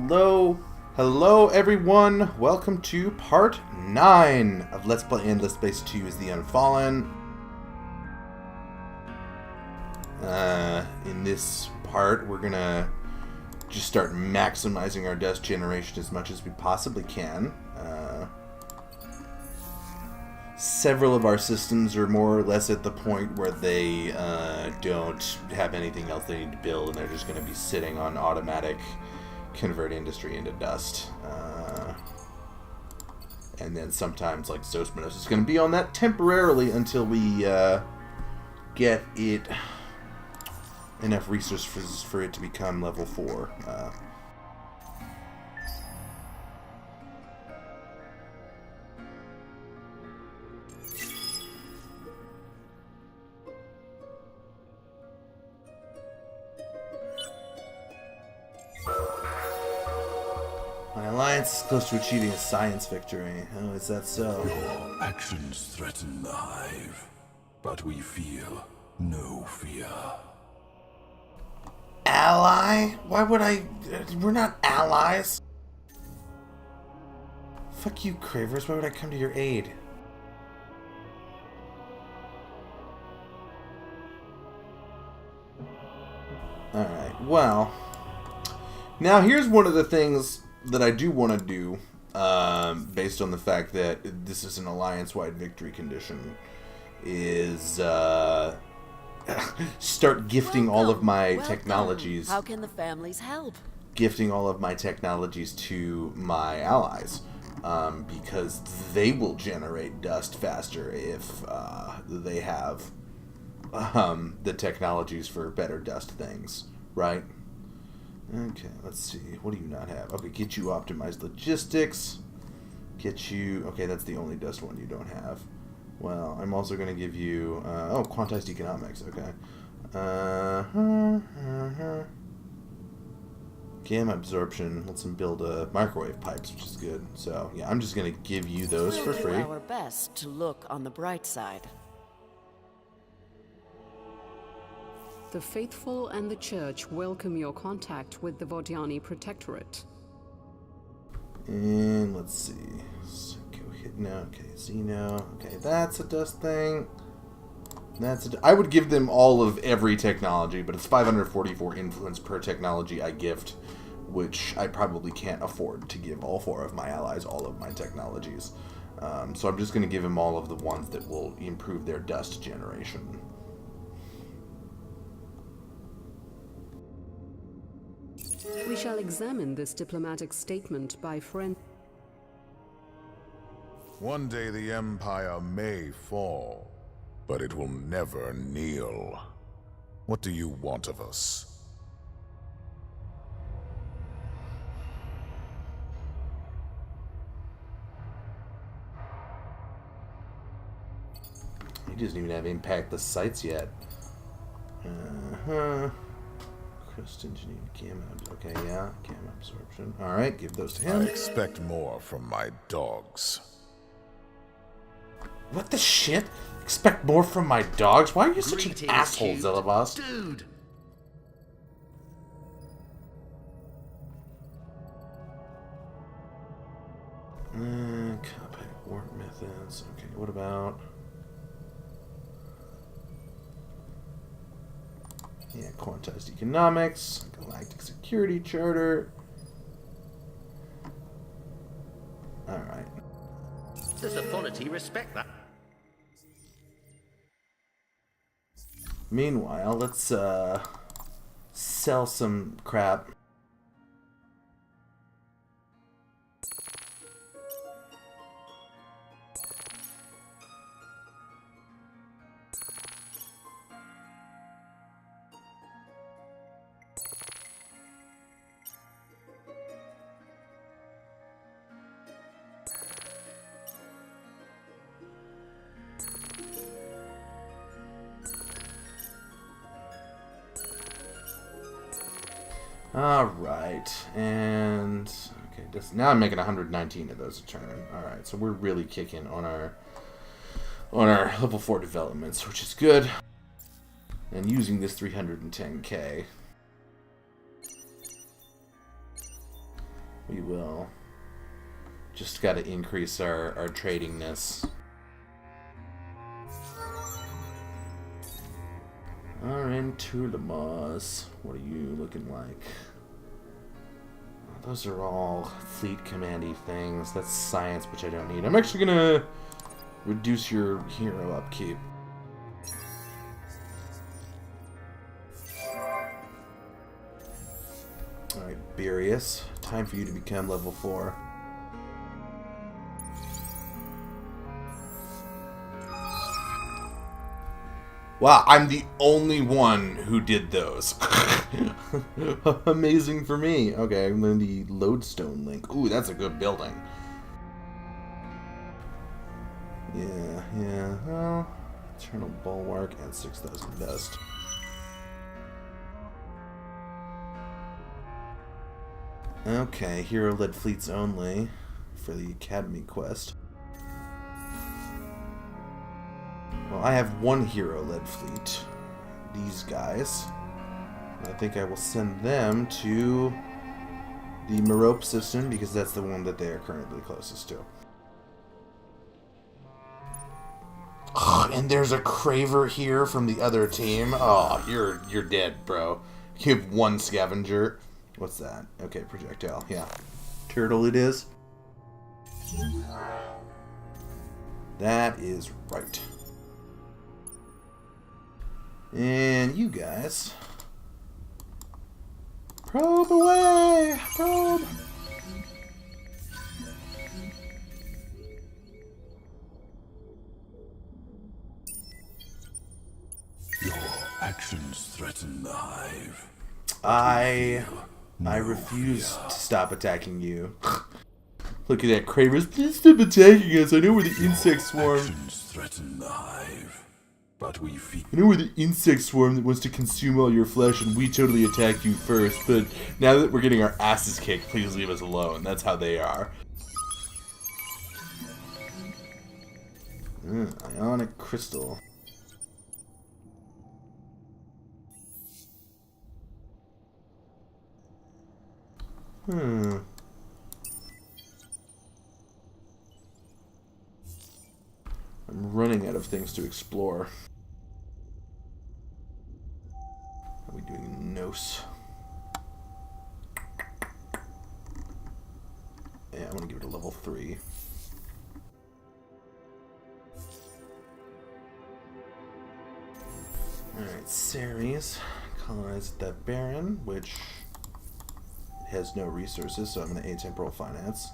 Hello everyone, welcome to part 9 of Let's Play Endless Space 2 is the Unfallen. In this part, we're gonna just start maximizing our dust generation as much as we possibly can. Several of our systems are more or less at the point where they don't have anything else they need to build, and they're just going to be sitting on automatic convert industry into dust. And then sometimes, like Zosmanos is going to be on that temporarily until we get it enough resources for it to become level 4. My alliance is close to achieving a science victory. Oh, is that so? Your actions threaten the hive, but we feel no fear. Ally? Why would I? We're not allies. Fuck you, Cravers. Why would I come to your aid? Alright, well. Now here's one of the things that I do want to do, based on the fact that this is an alliance-wide victory condition, is start gifting all of my technologies. How can the families help? Gifting all of my technologies to my allies, because they will generate dust faster if they have the technologies for better dust things, right? Okay, let's see. What do you not have? Okay, get you optimized logistics. Get you... Okay, that's the only dust one you don't have. Well, I'm also going to give you... oh, quantized economics. Okay. Gamma absorption lets them build microwave pipes, which is good. So, yeah, I'm just going to give you those for free. We'll do our best to look on the bright side. The faithful and the church welcome your contact with the Vodiani Protectorate. And let's see. Psycho Hypno. Okay, Xeno. Okay, that's a dust thing. I would give them all of every technology, but it's 544 influence per technology I gift, which I probably can't afford to give all 4 of my allies all of my technologies. So I'm just going to give them all of the ones that will improve their dust generation. We shall examine this diplomatic statement by friend. One day the Empire may fall, but it will never kneel. What do you want of us? He doesn't even have impact the sites yet. Crust engineering, gamma. Okay, yeah, gamma absorption. All right, give those to him. I expect more from my dogs. What the shit? Expect more from my dogs? Why are you such an asshole, cute. Zillabos? Dude! Compact warp methods. Okay, what about... Yeah, quantized economics, galactic security charter. Alright. Does authority respect that? Meanwhile, let's sell some crap. Alright, and... Okay, now I'm making 119 of those a turn. Alright, so we're really kicking on our level 4 developments, which is good. And using this 310k. We will. Just got to increase our tradingness. Arentulamas. What are you looking like? Oh, those are all fleet commandy things. That's science, which I don't need. I'm actually gonna reduce your hero upkeep. Alright, Beerius. Time for you to become level 4. Wow, I'm the only one who did those. Amazing for me. Okay, I'm in the Lodestone Link. Ooh, that's a good building. Yeah. Well, Eternal Bulwark and 6,000 dust. Okay, hero-led fleets only for the Academy quest. Well, I have one hero-led fleet. These guys. I think I will send them to the Merope system because that's the one that they are currently closest to. Oh, and there's a Craver here from the other team. Oh, you're dead, bro. You have one scavenger. What's that? Okay, projectile. Yeah. Turtle it is. That is right. And you guys. Probe away! Probe! Your actions threaten the hive. I refuse to stop attacking you. Look at that, Cravers. Please stop attacking us. I know where the insect swarm. Actions threaten the hive, but we feed. I know we're the insect swarm that wants to consume all your flesh, and we totally attacked you first. But now that we're getting our asses kicked, please leave us alone. That's how they are. Ionic crystal. I'm running out of things to explore. Are we doing Nos? Yeah, I'm gonna give it a level 3. Alright, Ceres. Colonize that Baron, which has no resources, so I'm going to atemporal finance.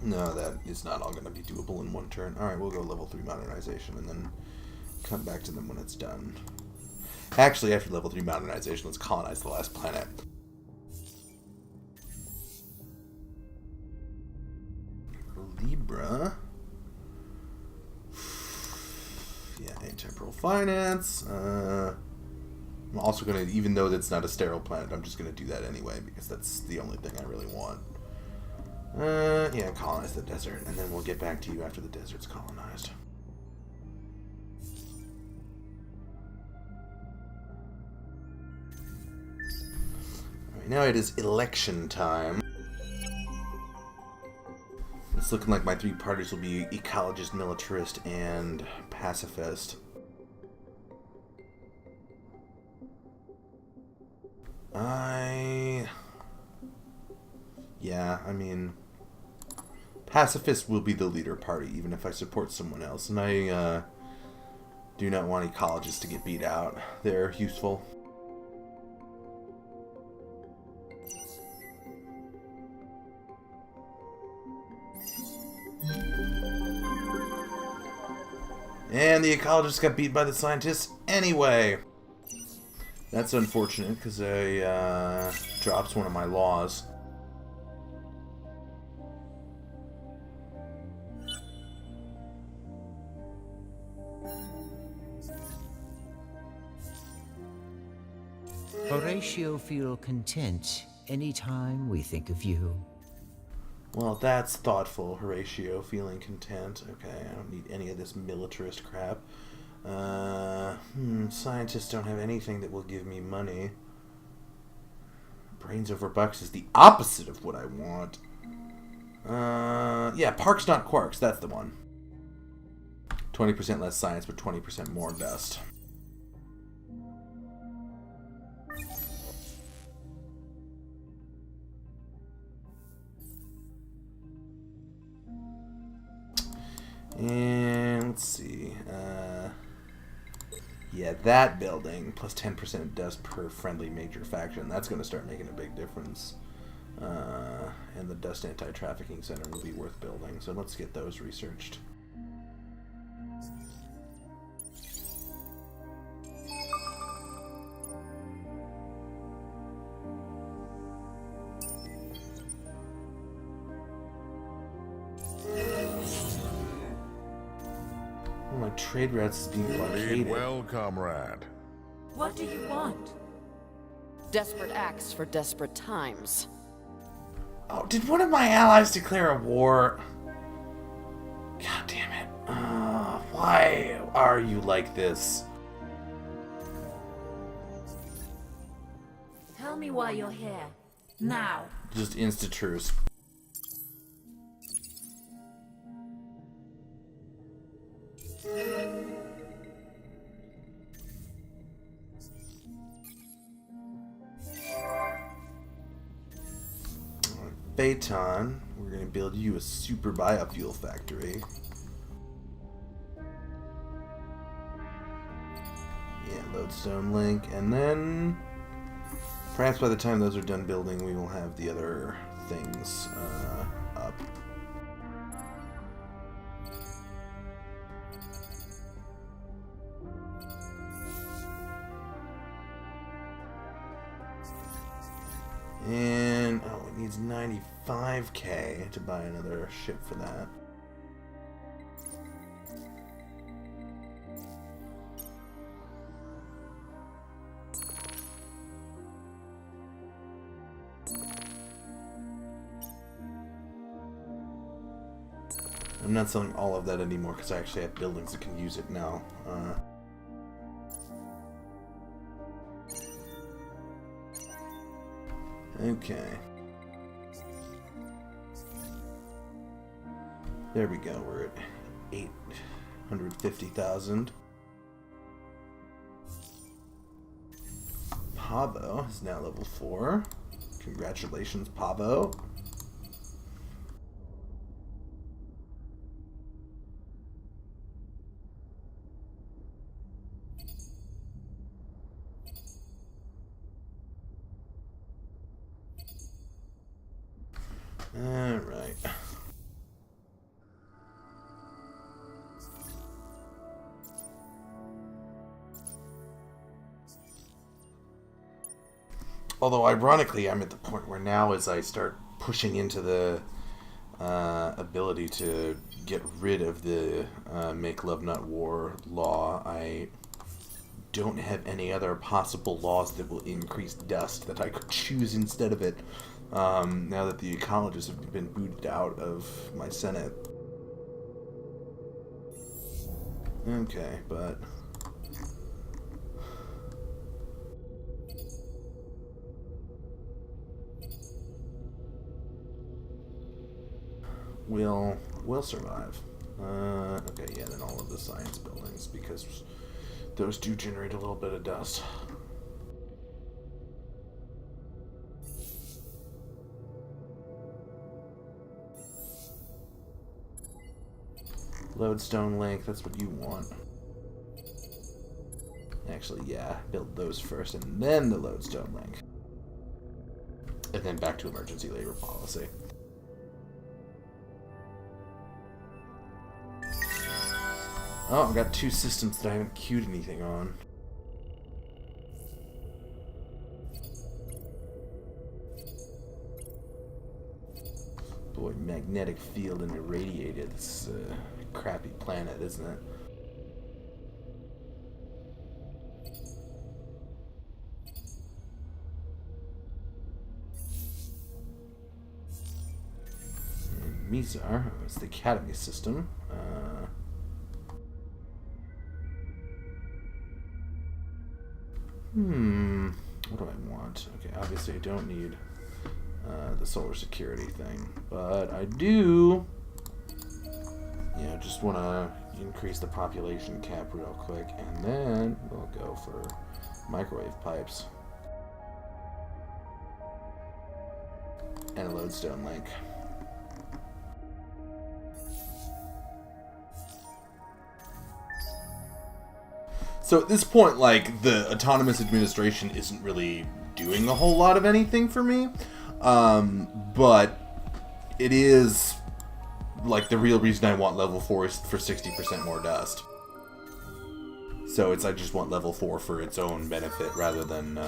No, that is not all going to be doable in one turn. Alright, we'll go level 3 modernization and then come back to them when it's done. Actually, after level 3 modernization, let's colonize the last planet. Libra. Yeah, atemporal finance. I'm also going to, even though that's not a sterile planet, I'm just going to do that anyway because that's the only thing I really want. Yeah, colonize the desert, and then we'll get back to you after the desert's colonized. Alright, now it is election time. It's looking like my 3 parties will be ecologist, militarist, and pacifist. Yeah, I mean, pacifist will be the leader party, even if I support someone else. And I do not want ecologists to get beat out. They're useful. And the ecologists got beat by the scientists anyway. That's unfortunate, because I dropped one of my laws. Horatio feel content anytime we think of you. Well, that's thoughtful, Horatio, feeling content. Okay, I don't need any of this militarist crap. Scientists don't have anything that will give me money. Brains over bucks is the opposite of what I want. Yeah, Parks Not Quarks, that's the one. 20% less science, but 20% more dust. And let's see. Yeah, that building plus 10% dust per friendly major faction. That's going to start making a big difference. And the dust anti-trafficking center will be worth building. So let's get those researched. My trade routes is being blockaded. Lead well, comrade. What do you want? Desperate acts for desperate times. Oh, did one of my allies declare a war? God damn it. Why are you like this? Tell me why you're here. Now. Just insta-truce. Phaeton, we're going to build you a super biofuel factory. Yeah, lodestone link, and then perhaps by the time those are done building, we will have the other things up. And, oh, it needs 95k to buy another ship for that. I'm not selling all of that anymore because I actually have buildings that can use it now. Okay. There we go. We're at 850,000. Pavo is now level 4. Congratulations, Pavo. Alright. Although, ironically, I'm at the point where now as I start pushing into the ability to get rid of the Make Love Not War law, I don't have any other possible laws that will increase dust that I could choose instead of it. Now that the ecologists have been booted out of my Senate. Okay, but... We'll survive. Okay, yeah, then all of the science buildings, because those do generate a little bit of dust. Lodestone link, that's what you want. Actually, yeah, build those first and then the lodestone link. And then back to emergency labor policy. Oh, I've got 2 systems that I haven't queued anything on. Boy, magnetic field and irradiated. It's a crappy planet, isn't it? Mizar. It's the Academy system. What do I want? Okay, obviously I don't need the solar security thing, but I do, just want to increase the population cap real quick, and then we'll go for microwave pipes and a lodestone link. So at this point, like, the autonomous administration isn't really doing a whole lot of anything for me, but it is, like, the real reason I want level 4 is for 60% more dust. So I just want level 4 for its own benefit rather than,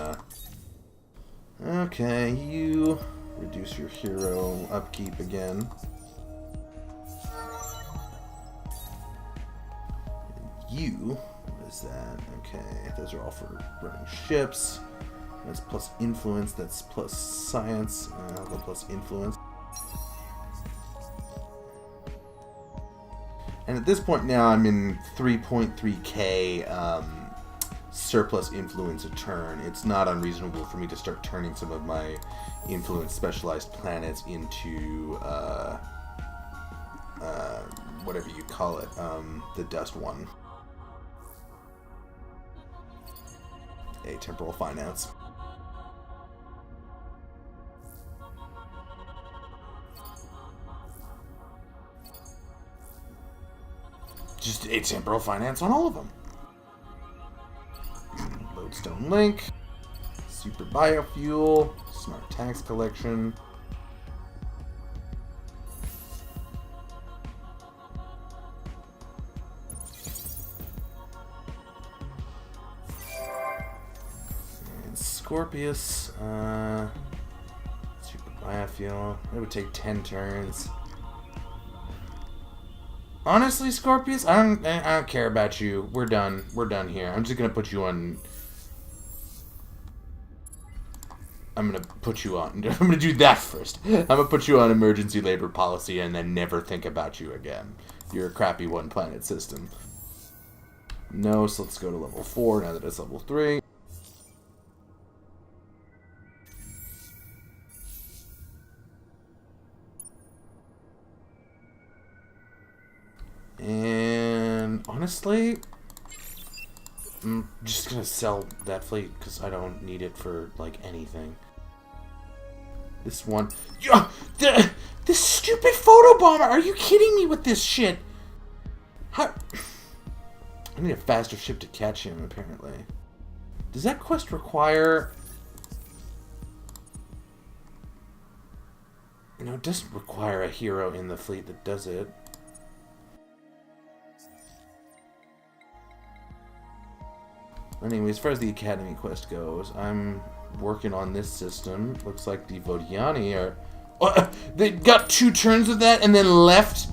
Okay, you reduce your hero upkeep again. You... What is that? Okay, those are all for running ships. That's plus influence, that's plus science. I'll go plus influence. And at this point now, I'm in 3.3k surplus influence a turn. It's not unreasonable for me to start turning some of my influence specialized planets into whatever you call it, the dust one. Temporal finance. Just a temporal finance on all of them. Lodestone link, super biofuel, smart tax collection. Scorpius, super biofuel. It would take 10 turns. Honestly, Scorpius, I don't care about you. We're done. We're done here. I'm just gonna put you on. I'm gonna do that first. I'm gonna put you on emergency labor policy and then never think about you again. You're a crappy one planet system. No, so let's go to level 4 now that it's level 3. And honestly, I'm just gonna sell that fleet because I don't need it for like anything. This one, this stupid photobomber! Are you kidding me with this shit? How? I need a faster ship to catch him. Apparently, does that quest require? No, it doesn't require a hero in the fleet that does it. Anyway, as far as the Academy quest goes, I'm working on this system. Looks like the Vodiani are... Oh, they got 2 turns of that and then left?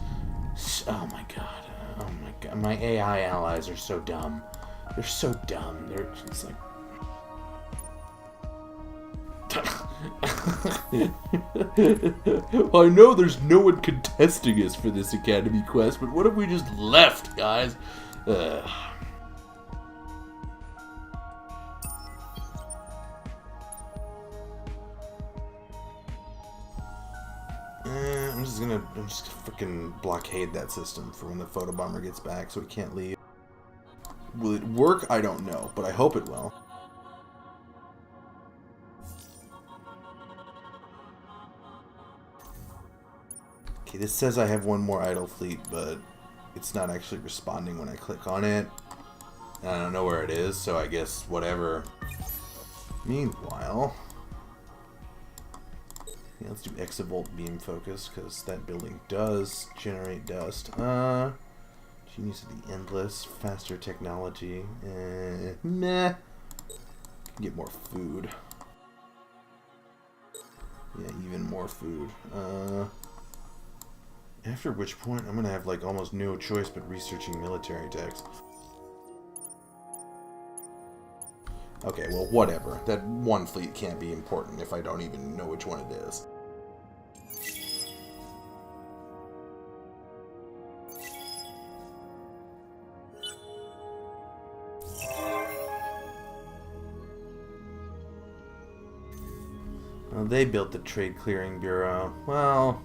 Oh my god. Oh my god. My AI allies are so dumb. They're so dumb. They're just like... Well, I know there's no one contesting us for this Academy quest, but what if we just left, guys? I'm just gonna freaking blockade that system for when the photobomber gets back so he can't leave. Will it work? I don't know, but I hope it will. Okay, this says I have one more idle fleet, but it's not actually responding when I click on it. And I don't know where it is, so I guess whatever. Meanwhile... Yeah, let's do exavolt beam focus, because that building does generate dust. Genius of the Endless, faster technology, meh. Get more food. Yeah, even more food. After which point, I'm gonna have like almost no choice but researching military techs. Okay, well, whatever. That one fleet can't be important if I don't even know which one it is. They built the Trade Clearing Bureau. Well,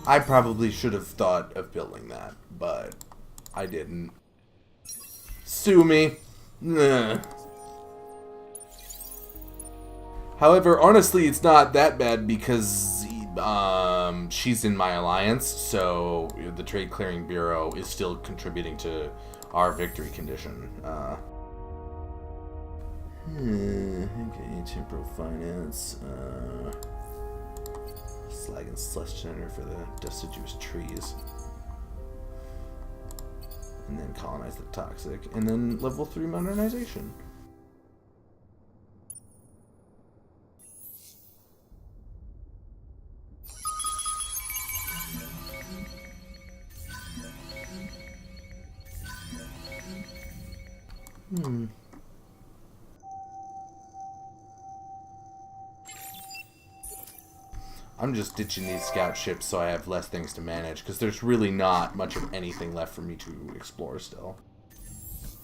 I probably should have thought of building that, but I didn't. Sue me. Nah. However, honestly, it's not that bad because she's in my alliance, so the Trade Clearing Bureau is still contributing to our victory condition. Okay, temporal finance. Slag and slush center for the deciduous trees. And then colonize the toxic. And then level 3 modernization. I'm just ditching these scout ships so I have less things to manage, because there's really not much of anything left for me to explore still.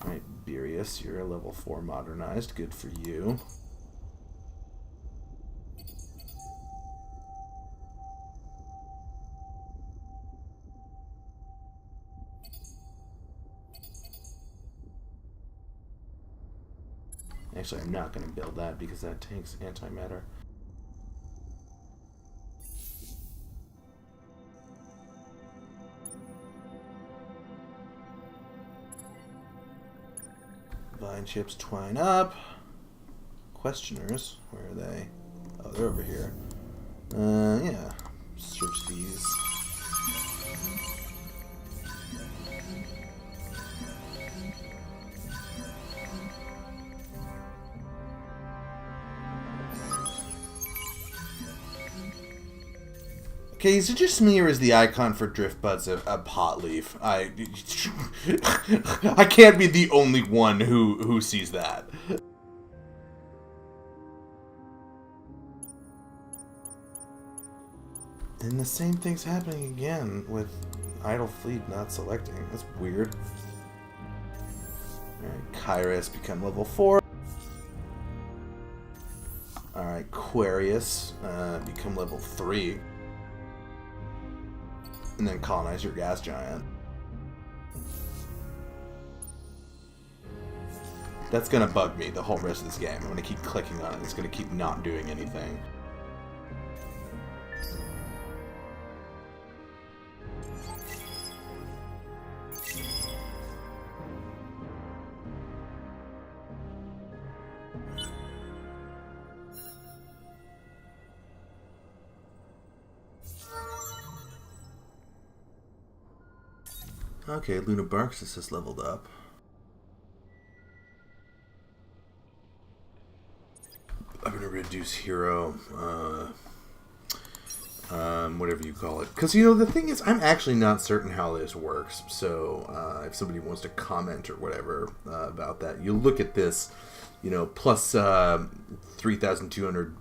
Alright, Beerius, you're a level 4 modernized. Good for you. Actually, I'm not going to build that because that takes antimatter. Vine chips twine up. Questioners, where are they? Oh, they're over here. Yeah. Search these. Okay, is it just me or is the icon for Driftbud's a pot leaf? I can't be the only one who sees that. And the same thing's happening again with Idle Fleet not selecting. That's weird. Alright, Kyrus become level 4. Alright, Aquarius become level 3. And then colonize your gas giant. That's gonna bug me the whole rest of this game. I'm gonna keep clicking on it. It's gonna keep not doing anything. Okay, Luna Barxis has leveled up. I'm gonna reduce hero, whatever you call it. Because, you know, the thing is, I'm actually not certain how this works. So, if somebody wants to comment or whatever about that, you look at this, you know, plus 3,200,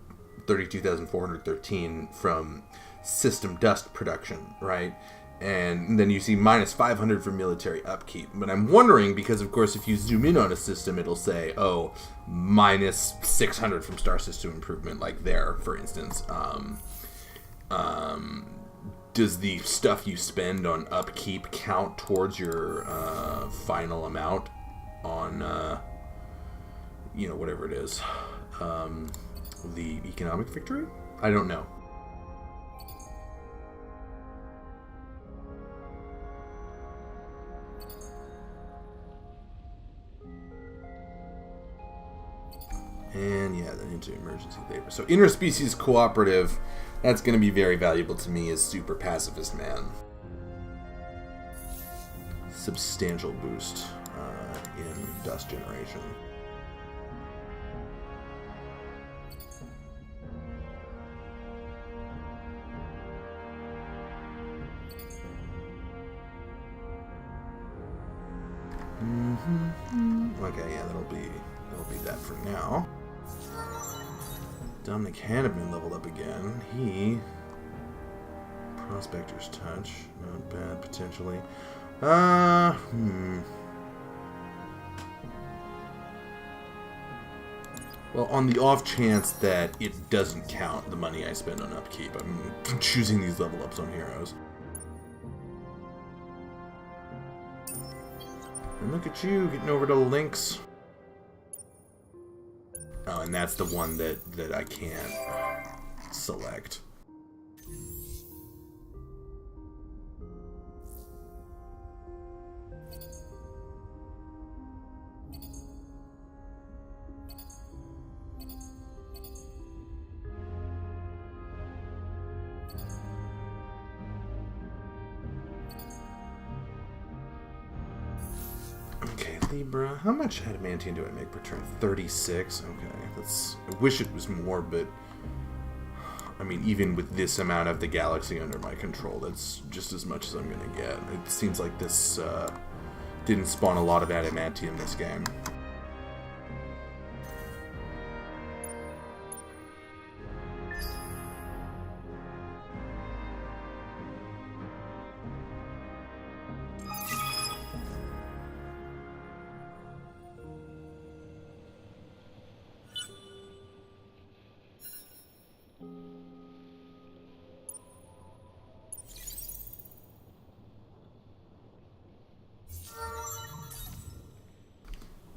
32,413 from system dust production, right? And then you see minus 500 for military upkeep. But I'm wondering, because of course if you zoom in on a system, it'll say, oh, minus 600 from star system improvement, like there, for instance. Does the stuff you spend on upkeep count towards your final amount on, you know, whatever it is, the economic victory? I don't know. And yeah, then into emergency labor. So interspecies cooperative, that's going to be very valuable to me as super pacifist man. Substantial boost in dust generation. Okay, yeah, that'll be that for now. Dominic Hanneman leveled up again. He... Prospector's Touch. Not bad, potentially. Well, on the off chance that it doesn't count the money I spend on upkeep, I'm choosing these level ups on heroes. And look at you, getting over to Lynx. Oh, and that's the one that I can't select. Okay, Libra. How much adamantium do I make per turn? 36? Okay, that's... I wish it was more, but... I mean, even with this amount of the galaxy under my control, that's just as much as I'm gonna get. It seems like this, didn't spawn a lot of adamantium this game.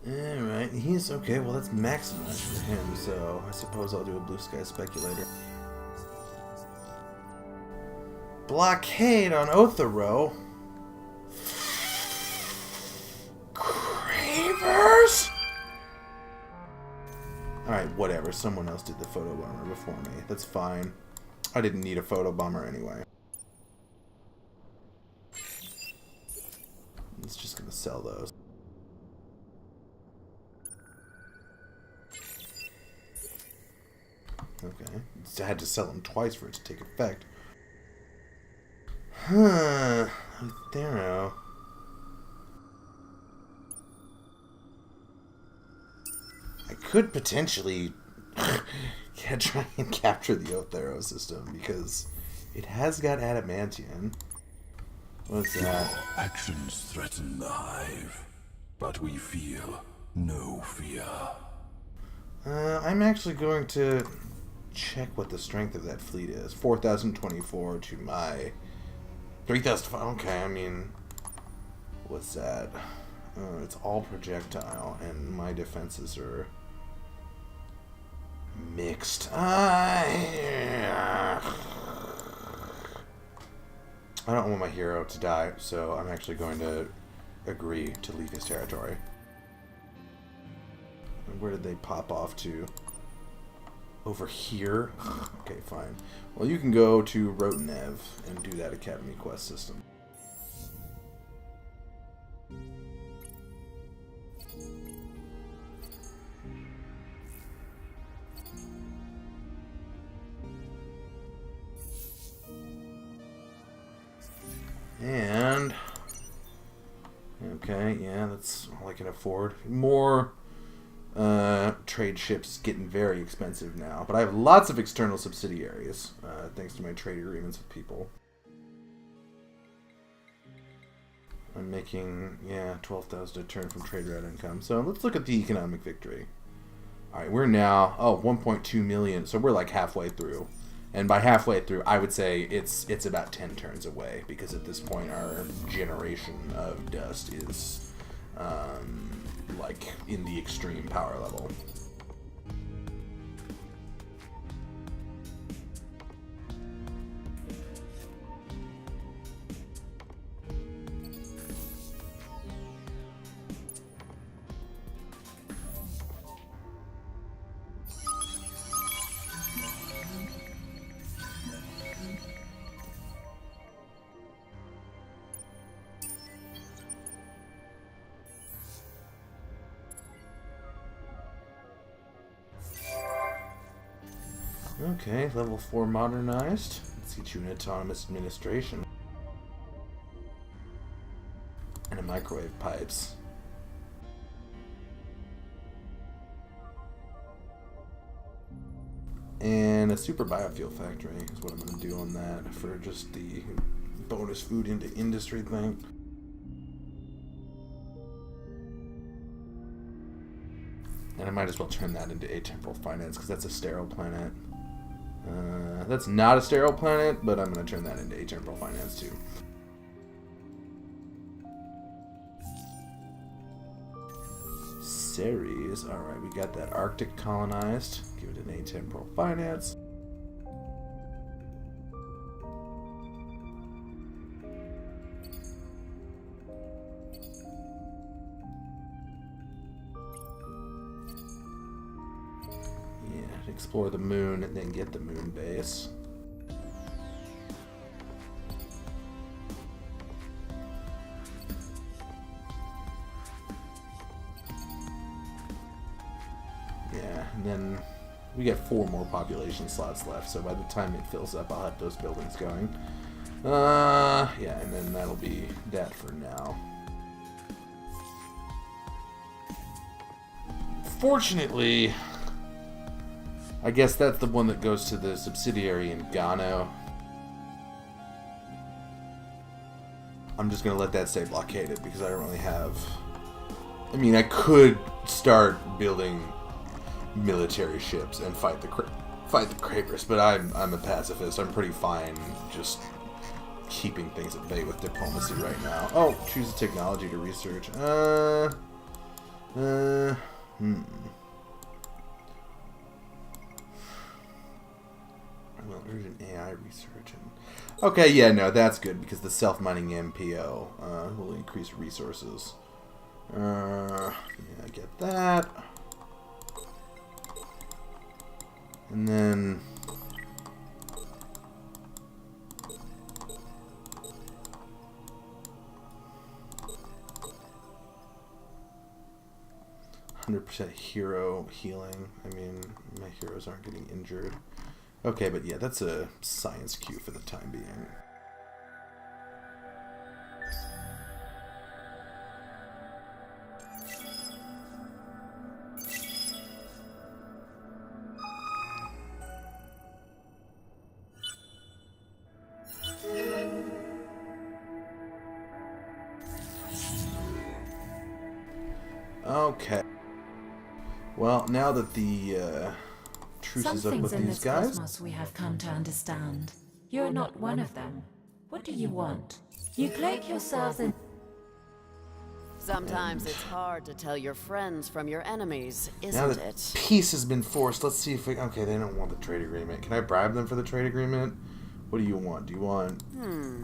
Alright, he's okay, well that's maximized for him, so I suppose I'll do a blue sky speculator. Blockade on Othero. Cravers? Alright, whatever, someone else did the photo bomber before me. That's fine. I didn't need a photo bomber anyway. It's just gonna sell those. Okay. I had to sell them twice for it to take effect. Huh. Thero. I could potentially try and capture the Othero system because it has got adamantium. What's that? Your actions threaten the hive, but we feel no fear. I'm actually going to check what the strength of that fleet is. 4,024 to my 3,000. Okay, I mean, what's that? It's all projectile, and my defenses are mixed. I don't want my hero to die, so I'm actually going to agree to leave his territory. Where did they pop off to? Over here? Okay, fine. Well, you can go to Rotenev and do that Academy Quest system. And... okay, yeah, that's all I can afford. More... trade ships getting very expensive now, but I have lots of external subsidiaries thanks to my trade agreements with people. I'm making 12,000 a turn from trade route income. So let's look at the economic victory. All right, we're now 1.2 million, so we're like halfway through, and by halfway through, I would say it's about 10 turns away because at this point our generation of dust is like in the extreme power level. Okay, level 4 modernized. Let's get you an autonomous administration. And a microwave pipes. And a super biofuel factory is what I'm going to do on that for just the bonus food into industry thing. And I might as well turn that into atemporal finance, because that's a sterile planet. That's not a sterile planet, but I'm going to turn that into atemporal finance too. Ceres. Alright, we got that Arctic colonized. Give it an atemporal finance. Explore the moon and then get the moon base. Yeah, and then we get 4 more population slots left, so by the time it fills up, I'll have those buildings going. Yeah, and then that'll be that for now. Fortunately, I guess that's the one that goes to the subsidiary in Gano. I'm just going to let that stay blockaded because I don't really have... I mean, I could start building military ships and fight the Cravers, but I'm a pacifist. I'm pretty fine just keeping things at bay with diplomacy right now. Oh, choose a technology to research. Well, urgent AI research. Okay, yeah, no, that's good because the self-mining MPO will increase resources. Yeah, I get that. And then... %, hero healing. I mean, my heroes aren't getting injured. Okay, but yeah, that's a science cue for the time being. Okay. Well, now that the truce is up with these guys. Cosmos we have come to understand. You are not one of them. What do you want? You cloak yourselves in... Sometimes it's hard to tell your friends from your enemies, isn't Now that it? peace has been forced, let's see if we... Okay, they don't want the trade agreement. Can I bribe them for the trade agreement? What do you want? Do you want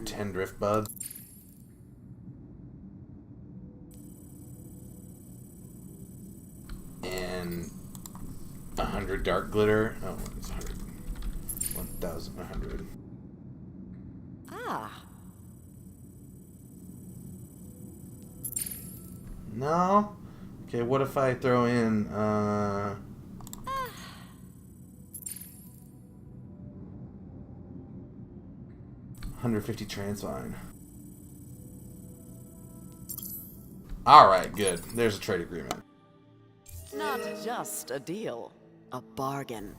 10 drift buds? And 100 dark glitter? Oh, it's 100. 1,100. Ah. No? Okay, what if I throw in, 150 transvine. Alright, good. There's a trade agreement. Not just a deal, a bargain.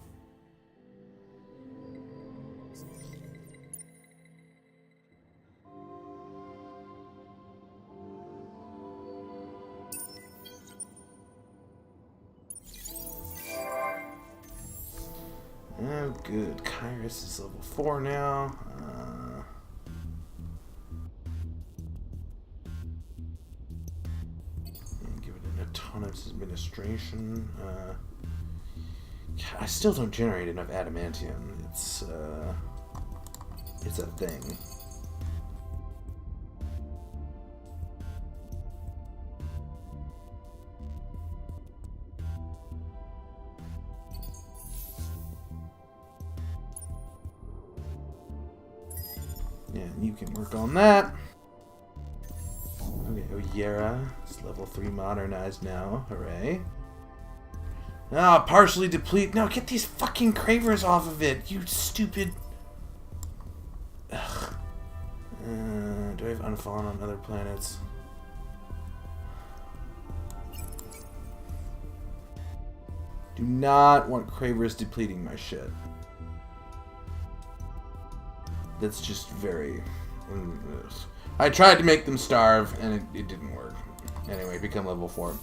Oh, good. Kairos is level 4 now. Give it an autonomous administration. I still don't generate enough adamantium. It's a thing. Yeah, you can work on that. Okay, Oyera is level 3 modernized now. Hooray. Ah, partially deplete. No, get these fucking cravers off of it, you stupid. Ugh. Do I have Unfallen on other planets? Do not want cravers depleting my shit. That's just very... Ugh. I tried to make them starve, and it didn't work. Anyway, become level 4.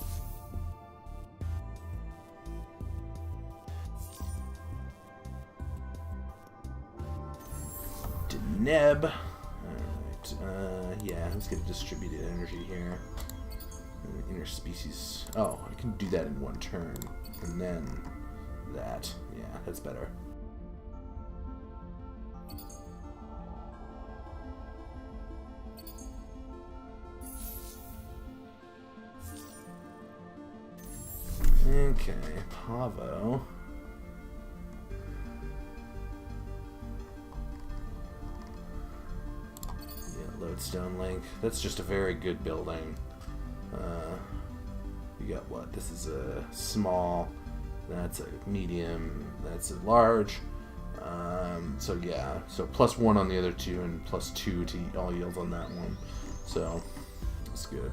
Neb. Alright, yeah, let's get a distributed energy here. Interspecies. Oh, I can do that in one turn. And then that. Yeah, that's better. Okay, Pavo. Yeah, Lodestone Link. That's just a very good building. You got what? This is a small, that's a medium, that's a large. So yeah, so +1 on the other two and +2 to all yields on that one. So that's good.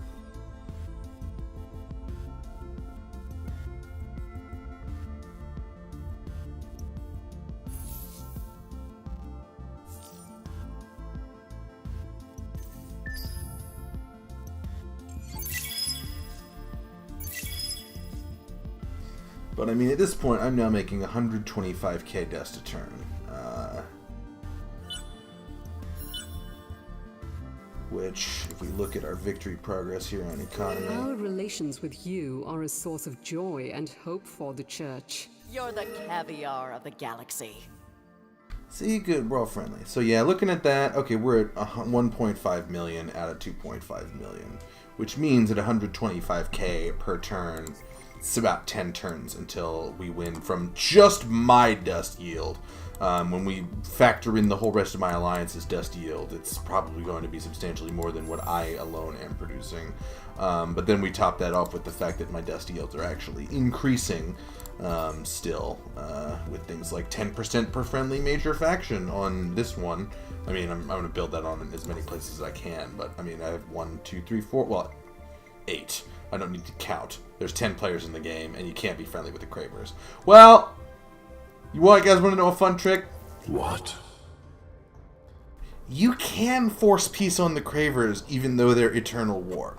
But I mean, at this point, I'm now making 125k dust a turn. Which, if we look at our victory progress here on economy... Our relations with you are a source of joy and hope for the Church. You're the caviar of the galaxy. See, good, we're all friendly. So yeah, looking at that, okay, we're at 1.5 million out of 2.5 million. Which means at 125k per turn, it's about 10 turns until we win from just my dust yield. When we factor in the whole rest of my alliance's dust yield, it's probably going to be substantially more than what I alone am producing. But then we top that off with the fact that my dust yields are actually increasing still, with things like 10% per friendly major faction on this one. I mean, I'm going to build that on as many places as I can, but I mean, I have 1, 2, 3, 4, well, 8. I don't need to count. There's 10 players in the game, and you can't be friendly with the Cravers. Well, you guys want to know a fun trick? What? You can force peace on the Cravers, even though they're Eternal War.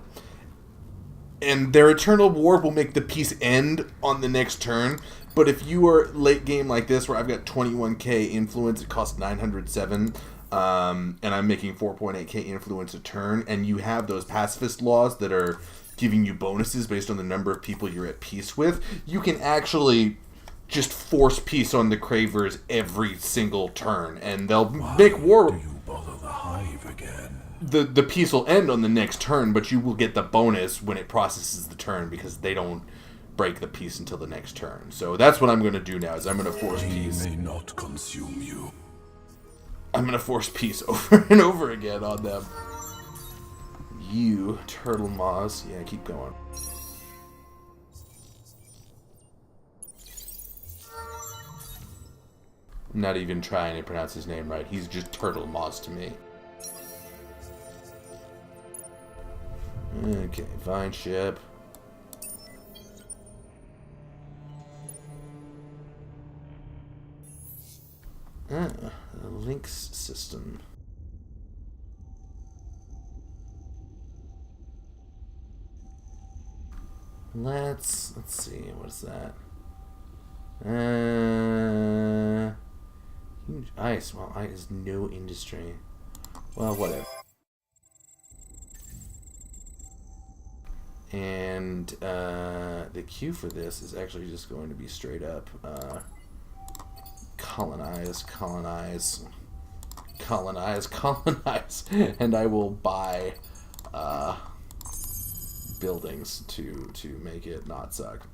And their Eternal War will make the peace end on the next turn. But if you are late game like this, where I've got 21k influence, it costs 907, and I'm making 4.8k influence a turn, and you have those pacifist laws that are giving you bonuses based on the number of people you're at peace with, you can actually just force peace on the Cravers every single turn, and they'll make war. Do you bother the Hive again? The peace will end on the next turn, but you will get the bonus when it processes the turn because they don't break the peace until the next turn. So that's what I'm going to do now. Is I'm going to force peace. May not consume you. I'm going to force peace over and over again on them. You turtle maws. Yeah, keep going. I'm not even trying to pronounce his name right. He's just Turtle Moss to me. Okay, Vine Ship. The Lynx system. Let's see, what's that? Huge ice. Well, ice is no industry. Well, whatever. And the queue for this is actually just going to be straight up colonize, colonize, colonize, colonize, and I will buy buildings to make it not suck.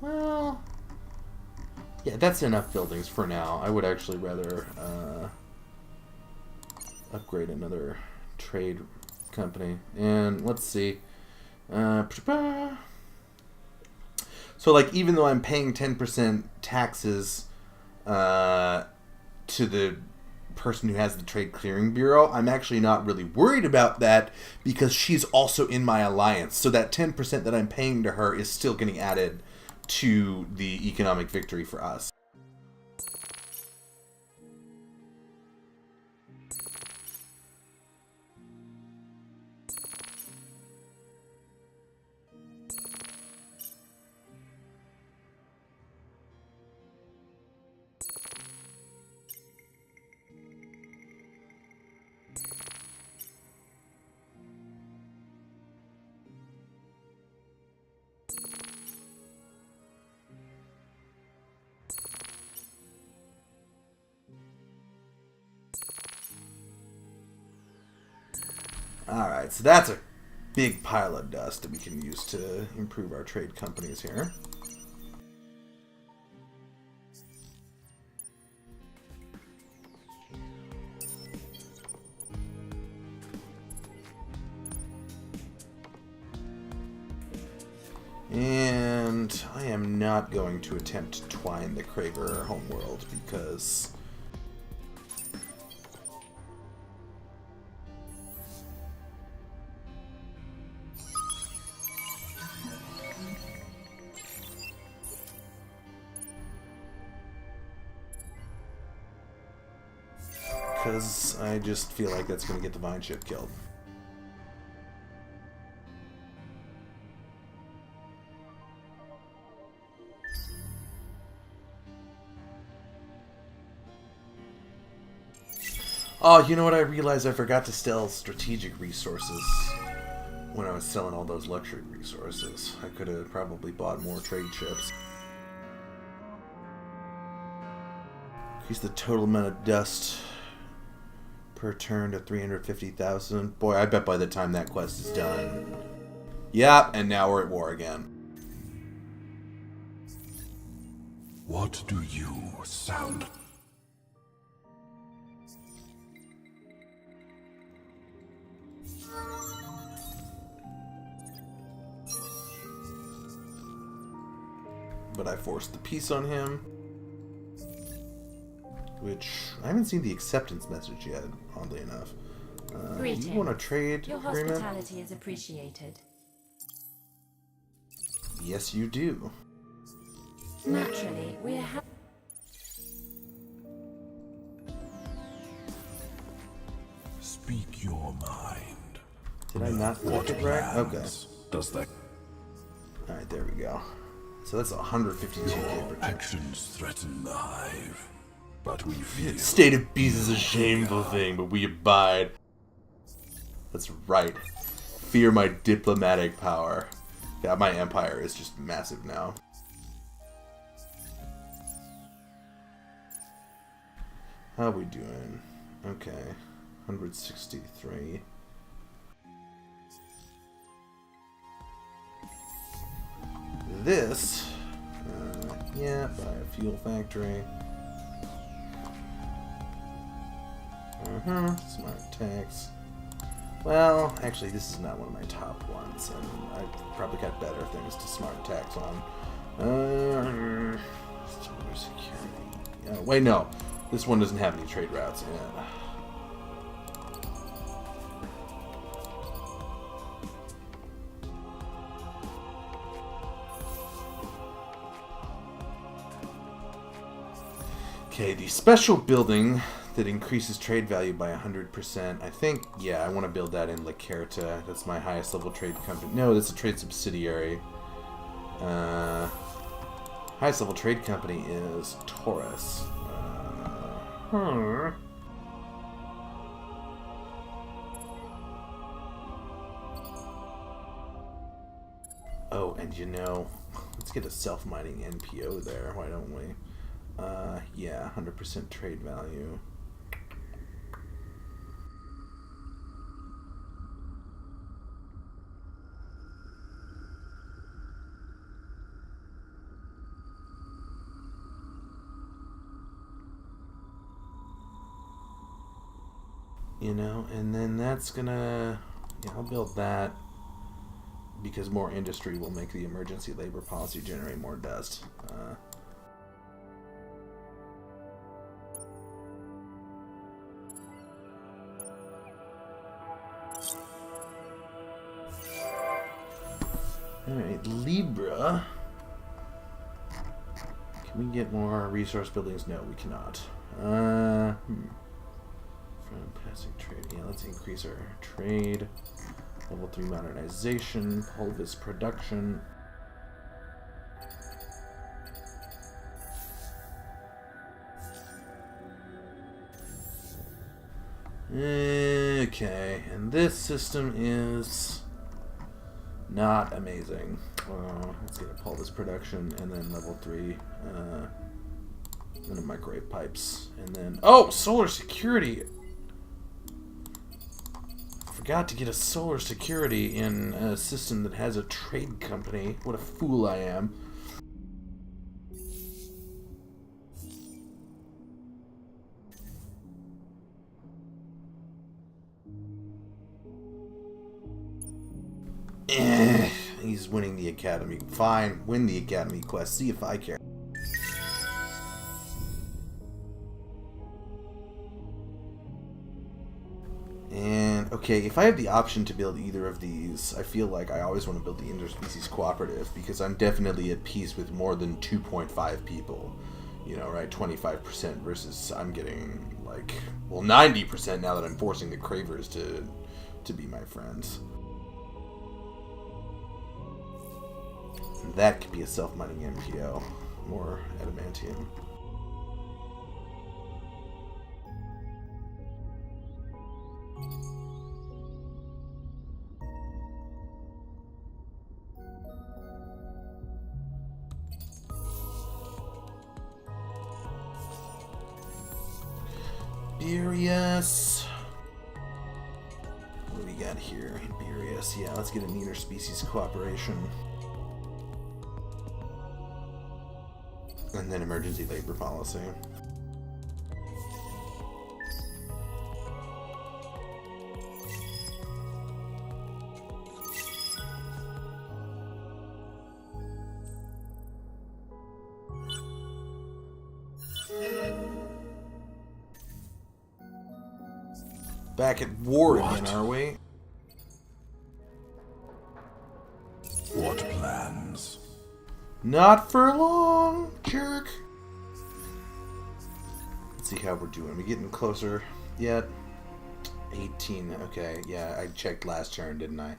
Well, yeah, that's enough buildings for now. I would actually rather upgrade another trade company. And let's see. So, like, even though I'm paying 10% taxes to the person who has the Trade Clearing Bureau, I'm actually not really worried about that because she's also in my alliance. So that 10% that I'm paying to her is still getting added to the economic victory for us. Alright, so that's a big pile of dust that we can use to improve our trade companies here. And I am not going to attempt to twine the Krager homeworld because I just feel like that's going to get the Vine Ship killed. Oh, you know what? I realized I forgot to sell strategic resources when I was selling all those luxury resources. I could have probably bought more trade ships. Increase the total amount of dust per turn to 350,000. Boy, I bet by the time that quest is done. Yeah, and now we're at war again. What do you sound? But I forced the peace on him. Which, I haven't seen the acceptance message yet, oddly enough. You want a trade Your agreement? hospitality is appreciated. Yes, you do. Naturally, we're Speak your mind. Did I not What click it right? Okay. plans does that? Alright, there we go. So that's 152k per Your turn. actions threaten the hive, but we feel State of peace is a shameful thing, but we abide. That's right. Fear my diplomatic power. Yeah, my empire is just massive now. How are we doing? Okay. 163. This, yeah, buy a fuel factory. Smart tax. Well, actually, this is not one of my top ones, and I've probably got better things to smart tax on. Solar security. Wait, no. This one doesn't have any trade routes. Yeah. Okay, the special building that increases trade value by 100%. I think, yeah, I want to build that in La Carta. That's my highest level trade company. No, that's a trade subsidiary. Highest level trade company is Taurus. Oh, and you know, let's get a self-mining NPO there, why don't we? Yeah, 100% trade value. You know, and then that's gonna, yeah, I'll build that because more industry will make the emergency labor policy generate more dust. Alright, Libra. Can we get more resource buildings? No, we cannot. From passing trade. Yeah, let's increase our trade. Level 3 modernization. Pulvis production. Okay, and this system is not amazing. Let's get a Pulvis production, and then level 3, and then microwave pipes, and then solar security. Forgot to get a solar security in a system that has a trade company. What a fool I am. He's winning the academy. Fine, win the academy quest. See if I care. And, okay, if I have the option to build either of these, I feel like I always want to build the interspecies cooperative, because I'm definitely at peace with more than 2.5 people. You know, right? 25% versus I'm getting, like, well, 90% now that I'm forcing the Cravers to be my friends. That could be a self-mining MPO. More adamantium. Iberius. What do we got here? Iberius. Yeah, let's get an interspecies cooperation. And then emergency labor policy. Back at war again, are we? What plans? Not for long, jerk. Let's see how we're doing. We getting closer yet? 18. Okay, yeah, I checked last turn, didn't I?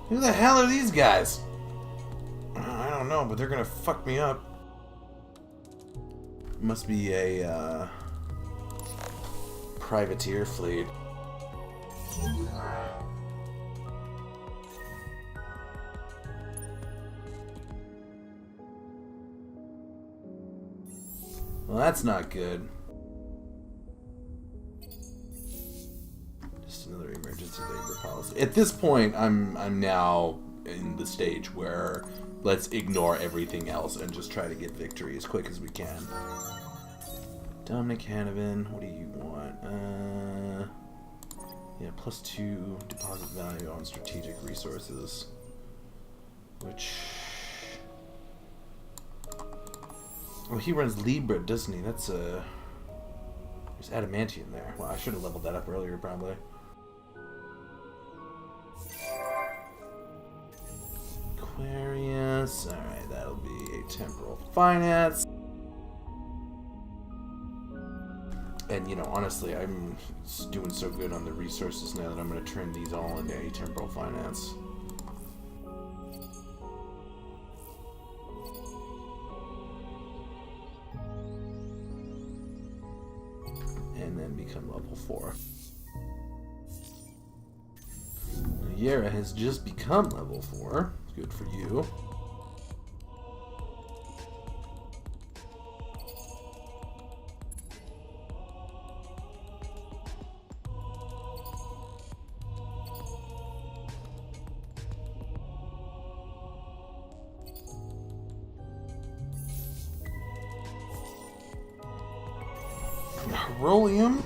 Who the hell are these guys? I don't know, but they're gonna fuck me up. Must be a privateer fleet. Well, that's not good. Just another emergency labor policy. At this point, I'm now in the stage where let's ignore everything else and just try to get victory as quick as we can. Dominic Hanovan, what do you want? Yeah, +2 deposit value on strategic resources. Which... Oh, he runs Libra, doesn't he? That's a... There's adamantium there. Well, I should have leveled that up earlier, probably. Aquarius. Alright, that'll be a temporal finance. And, you know, honestly, I'm doing so good on the resources now that I'm going to turn these all into a temporal finance. And then become level 4. Yera has just become level 4. Good for you. Rolium,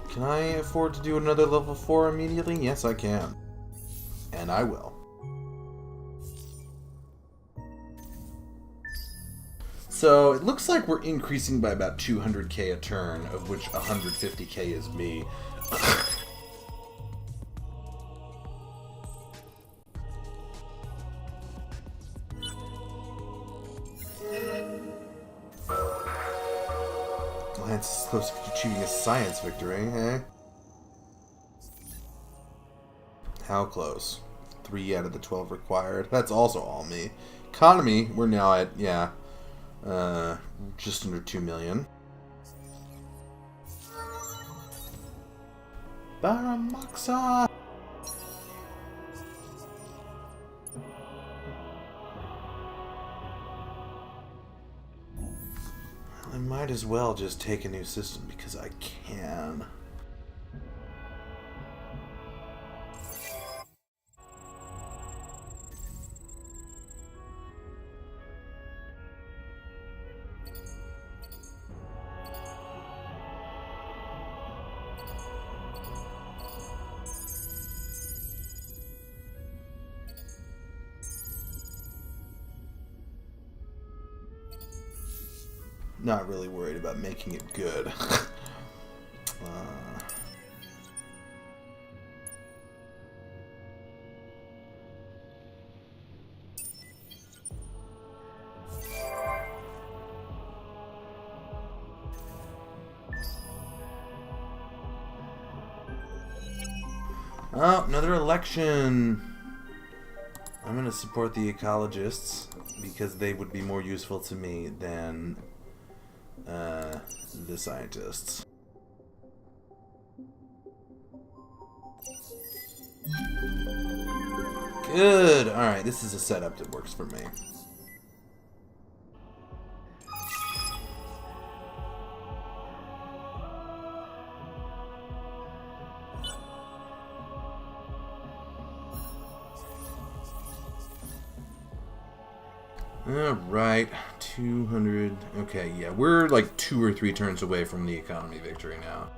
can I afford to do another level 4 immediately? Yes, I can. And I will. So, it looks like we're increasing by about 200k a turn, of which 150k is me. Lance is close to achieving a science victory, eh? How close? 3 out of the 12 required. That's also all me. Economy, we're now at, yeah, just under 2 million. Baramoxa! might as well just take a new system because I can. Not really worried about making it good. Oh, another election. I'm going to support the ecologists because they would be more useful to me than the scientists. Good. Alright, this is a setup that works for me. Alright, 200. Okay, yeah, we're like 2 or 3 turns away from the economy victory now.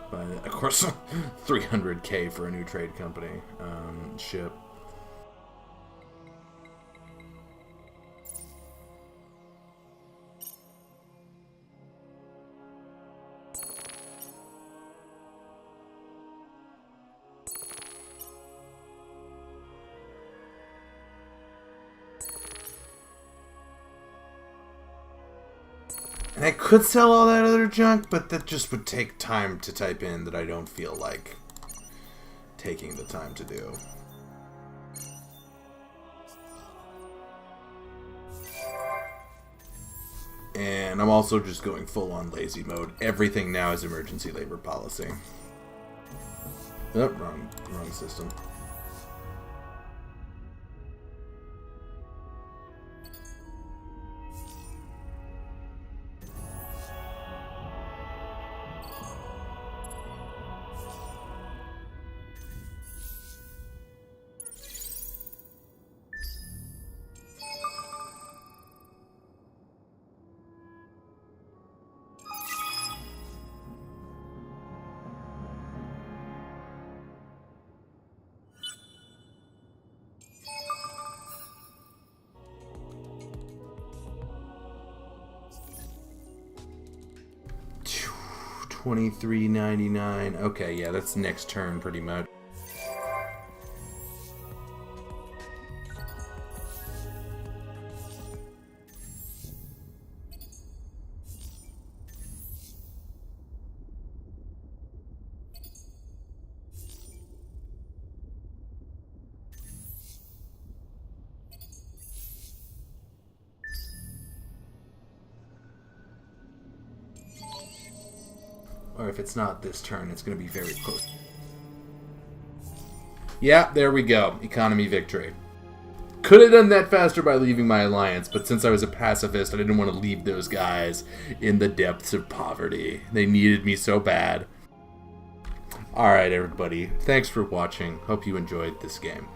But of course, 300k for a new trade company ship. And I could sell all that other junk, but that just would take time to type in that I don't feel like taking the time to do. And I'm also just going full on lazy mode. Everything now is emergency labor policy. Oh, wrong system. $23.99. Okay, yeah, that's next turn pretty much. Or if it's not this turn, it's going to be very close. Yeah, there we go. Economy victory. Could have done that faster by leaving my alliance, but since I was a pacifist, I didn't want to leave those guys in the depths of poverty. They needed me so bad. Alright, everybody. Thanks for watching. Hope you enjoyed this game.